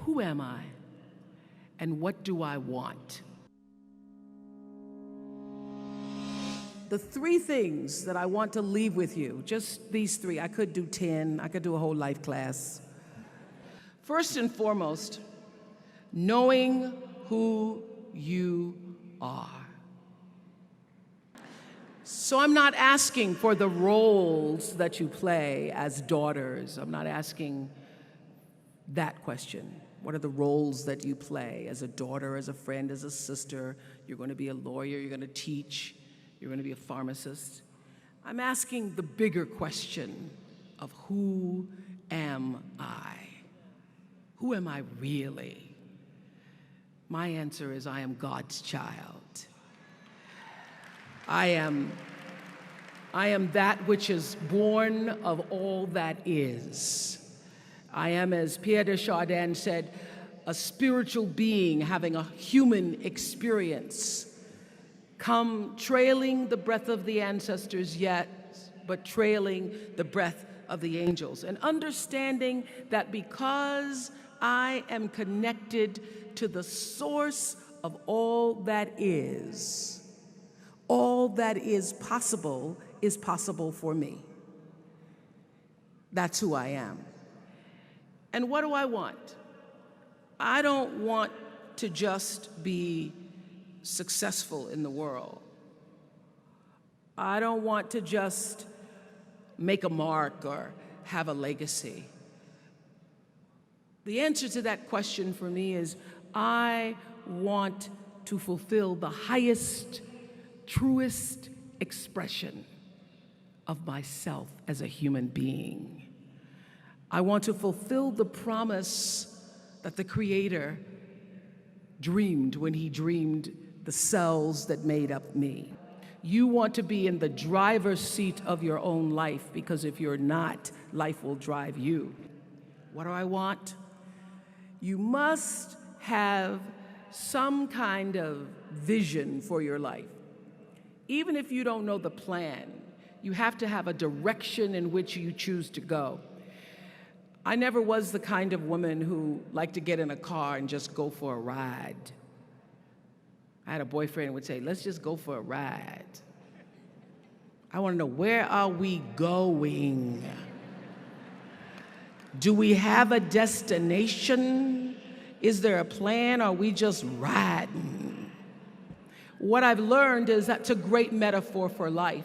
Who am I? And what do I want? The three things that I want to leave with you, just these three. I could do 10, I could do a whole life class. First and foremost, knowing who you are. So I'm not asking for the roles that you play as daughters. I'm not asking that question. What are the roles that you play as a daughter, as a friend, as a sister? You're going to be a lawyer, you're going to teach, you're going to be a pharmacist. I'm asking the bigger question of who am I? Who am I really? My answer is I am God's child. I am that which is born of all that is. I am, as Pierre de Chardin said, a spiritual being having a human experience, come trailing the breath of the ancestors yet, but trailing the breath of the angels. And understanding that because I am connected to the source of all that is possible for me. That's who I am. And what do I want? I don't want to just be successful in the world. I don't want to just make a mark or have a legacy. The answer to that question for me is I want to fulfill the highest, truest expression of myself as a human being. I want to fulfill the promise that the Creator dreamed when He dreamed the cells that made up me. You want to be in the driver's seat of your own life, because if you're not, life will drive you. What do I want? You must have some kind of vision for your life. Even if you don't know the plan, you have to have a direction in which you choose to go. I never was the kind of woman who liked to get in a car and just go for a ride. I had a boyfriend who would say, let's just go for a ride. I want to know, where are we going? Do we have a destination? Is there a plan? Or are we just riding? What I've learned is that's a great metaphor for life.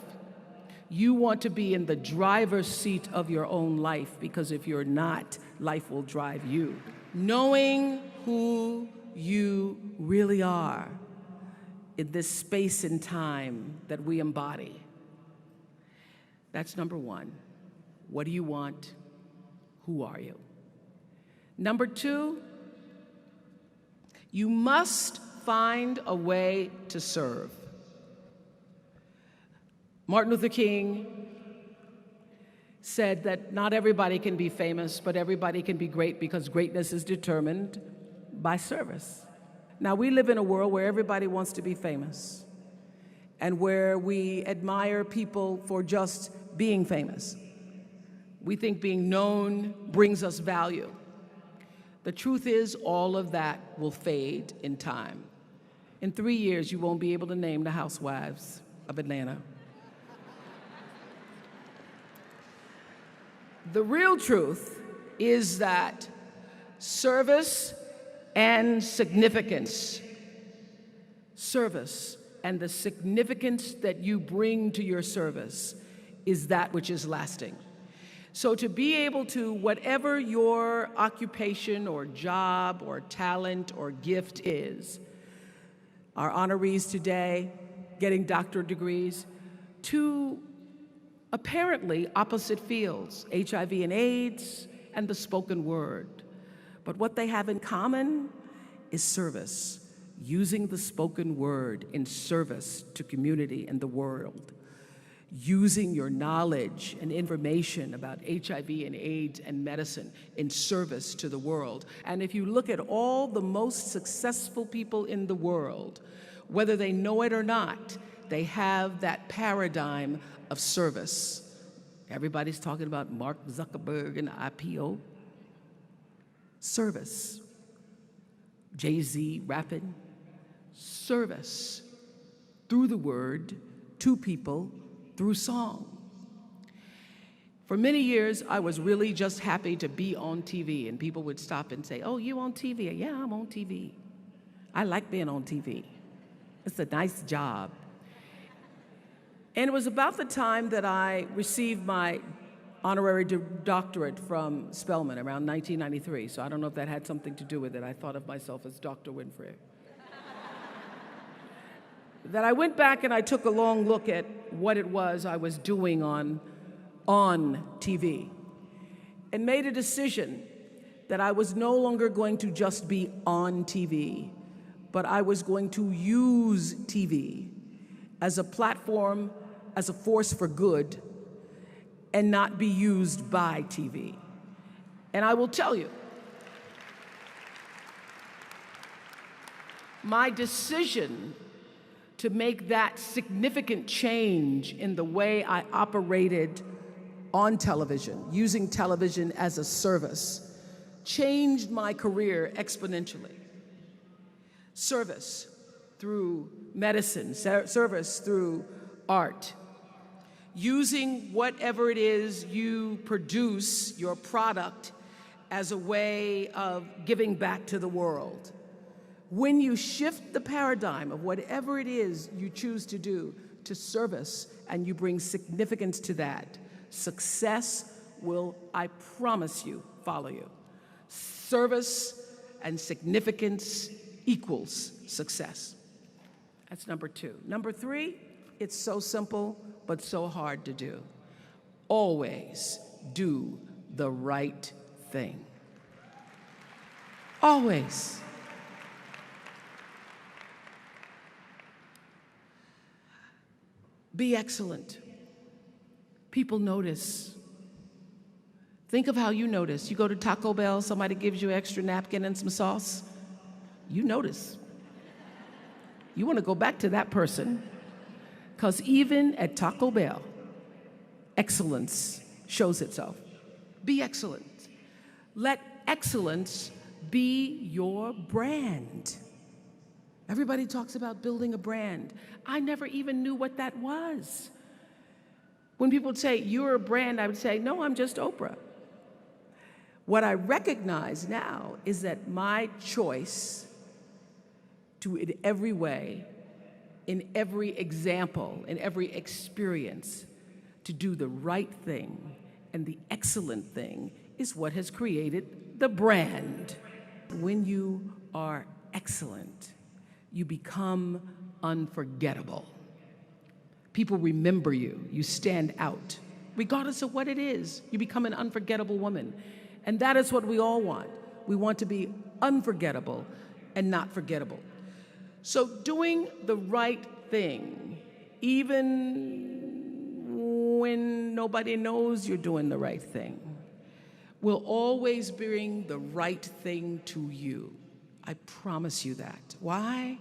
You want to be in the driver's seat of your own life, because if you're not, life will drive you. Knowing who you really are in this space and time that we embody. That's number one. What do you want? Who are you? Number two, you must find a way to serve. Martin Luther King said that not everybody can be famous, but everybody can be great, because greatness is determined by service. Now, we live in a world where everybody wants to be famous and where we admire people for just being famous. We think being known brings us value. The truth is, all of that will fade in time. In 3 years, you won't be able to name the housewives of Atlanta. The real truth is that service and significance, service and the significance that you bring to your service is that which is lasting. So to be able to, whatever your occupation or job or talent or gift is, our honorees today getting doctorate degrees, to apparently opposite fields, HIV and AIDS and the spoken word. But what they have in common is service, using the spoken word in service to community and the world, using your knowledge and information about HIV and AIDS and medicine in service to the world. And if you look at all the most successful people in the world, whether they know it or not, they have that paradigm of service. Everybody's talking about Mark Zuckerberg and IPO. Service. Jay-Z rapping. Service through the word, to people, through song. For many years, I was really just happy to be on TV, and people would stop and say, "Oh, you on TV?" "Yeah, I'm on TV. I like being on TV. It's a nice job." And it was about the time that I received my honorary doctorate from Spelman around 1993, so I don't know if that had something to do with it. I thought of myself as Dr. Winfrey. That I went back and I took a long look at what it was I was doing on TV and made a decision that I was no longer going to just be on TV, but I was going to use TV as a platform, as a force for good, and not be used by TV. And I will tell you, my decision to make that significant change in the way I operated on television, using television as a service, changed my career exponentially. Service through medicine, service through art, using whatever it is you produce, your product, as a way of giving back to the world. When you shift the paradigm of whatever it is you choose to do to service and you bring significance to that, success will, I promise you, follow you. Service and significance equals success. That's number two. Number three, it's so simple, but so hard to do. Always do the right thing. Always. Be excellent. People notice. Think of how you notice. You go to Taco Bell, somebody gives you an extra napkin and some sauce. You notice. You want to go back to that person, because even at Taco Bell, excellence shows itself. Be excellent. Let excellence be your brand. Everybody talks about building a brand. I never even knew what that was. When people would say, "You're a brand," I would say, "No, I'm just Oprah." What I recognize now is that my choice to, in every way, in every example, in every experience, to do the right thing and the excellent thing is what has created the brand. When you are excellent, you become unforgettable. People remember you. You stand out. Regardless of what it is, you become an unforgettable woman. And that is what we all want. We want to be unforgettable and not forgettable. So doing the right thing, even when nobody knows you're doing the right thing, will always bring the right thing to you. I promise you that. Why?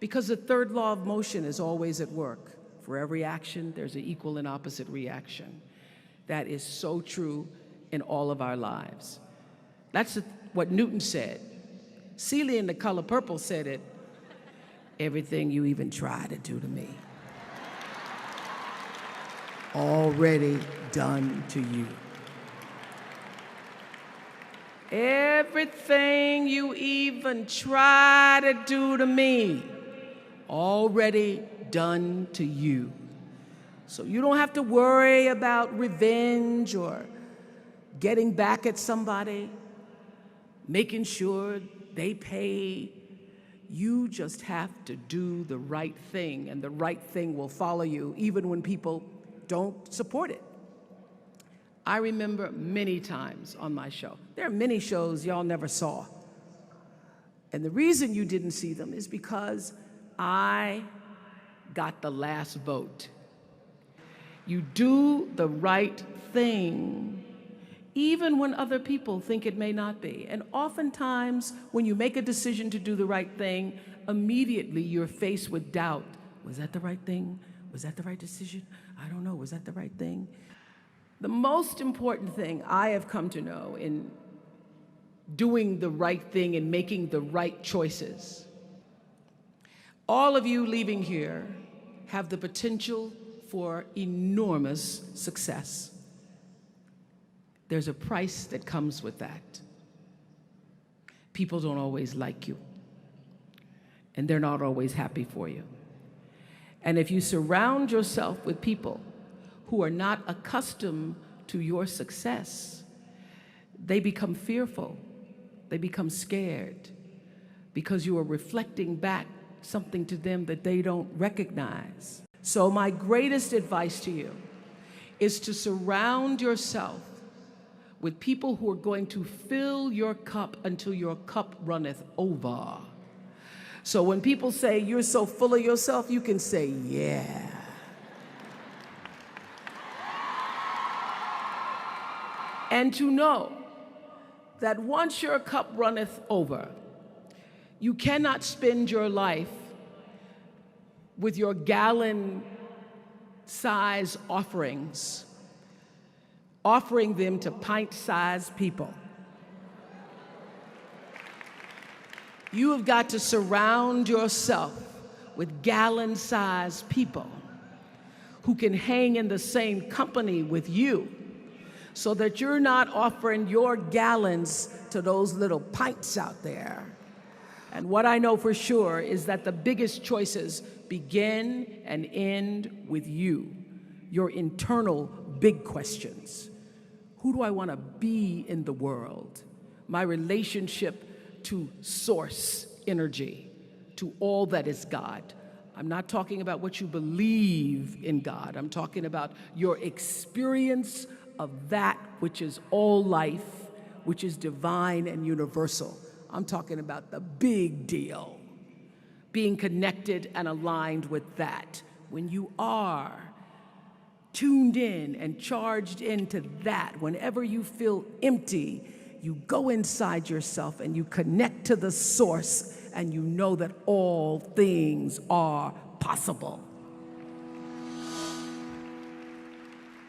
Because the third law of motion is always at work. For every action, there's an equal and opposite reaction. That is so true in all of our lives. That's what Newton said. Celia in The Color Purple said it. Everything you even try to do to me, already done to you. Everything you even try to do to me, already done to you. So you don't have to worry about revenge or getting back at somebody, making sure they pay. You just have to do the right thing, and the right thing will follow you, even when people don't support it. I remember many times on my show. There are many shows y'all never saw. And the reason you didn't see them is because I got the last vote. You do the right thing, even when other people think it may not be. And oftentimes, when you make a decision to do the right thing, immediately you're faced with doubt. Was that the right thing? Was that the right decision? I don't know. Was that the right thing? The most important thing I have come to know in doing the right thing and making the right choices. All of you leaving here have the potential for enormous success. There's a price that comes with that. People don't always like you, and they're not always happy for you. And if you surround yourself with people who are not accustomed to your success, they become fearful, they become scared, because you are reflecting back something to them that they don't recognize. So my greatest advice to you is to surround yourself with people who are going to fill your cup until your cup runneth over. So when people say you're so full of yourself, you can say, yeah. And to know that once your cup runneth over, you cannot spend your life with your gallon-size offerings, offering them to pint-sized people. You have got to surround yourself with gallon-sized people who can hang in the same company with you, so that you're not offering your gallons to those little pints out there. And what I know for sure is that the biggest choices begin and end with you, your internal big questions. Who do I want to be in the world? My relationship to source energy, to all that is God. I'm not talking about what you believe in God. I'm talking about your experience of that which is all life, which is divine and universal. I'm talking about the big deal, being connected and aligned with that. When you are tuned in and charged into that, whenever you feel empty, you go inside yourself and you connect to the source, and you know that all things are possible.